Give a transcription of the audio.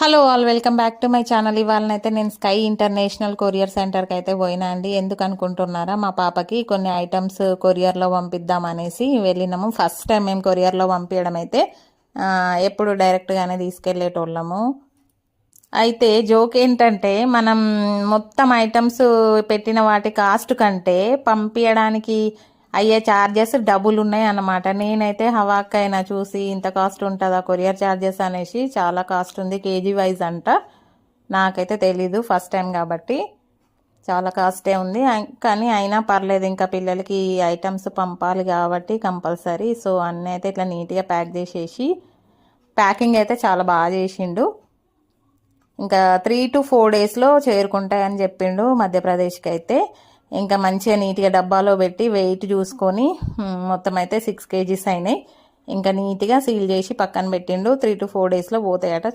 Hello all, welcome back to my channel. ఇవాళనైతే నేను sky international courier సెంటర్కి అయితే పోయినా అండి. ఎందుకు అనుకుంటున్నారా, మా పాపకి కొన్ని ఐటమ్స్ కొరియర్లో పంపిద్దామనేసి వెళ్ళినాము. ఫస్ట్ టైం మేము కొరియర్లో పంపించడం అయితే ఎప్పుడు డైరెక్ట్గానే తీసుకెళ్ళేటోళ్ళము. అయితే జోక్ ఏంటంటే, మనం మొత్తం ఐటమ్స్ పెట్టిన వాటి కాస్ట్ కంటే పంపించడానికి అయ్యే ఛార్జెస్ డబుల్ ఉన్నాయి అన్నమాట. నేనైతే హవాక్కైనా చూసి ఇంత కాస్ట్ ఉంటుందా కొరియర్ ఛార్జెస్ అనేసి, చాలా కాస్ట్ ఉంది, కేజీ వైజ్ అంట. నాకైతే తెలీదు, ఫస్ట్ టైం కాబట్టి చాలా కాస్టే ఉంది. కానీ అయినా పర్లేదు, ఇంకా పిల్లలకి ఐటమ్స్ పంపాలి కాబట్టి కంపల్సరీ. సో అన్నీ అయితే ఇట్లా నీట్గా ప్యాక్ చేసేసి, ప్యాకింగ్ అయితే చాలా బాగా చేసిండు. ఇంకా 3 to 4 డేస్లో చేరుకుంటాయని చెప్పిండు మధ్యప్రదేశ్కి అయితే. ఇంకా మంచిగా నీట్గా డబ్బాలో పెట్టి వెయిట్ చూసుకొని మొత్తం అయితే 6 kgs అయినాయి. ఇంకా నీట్గా సీల్ చేసి పక్కన పెట్టిండు. 3 to 4 డేస్లో పోతాయట.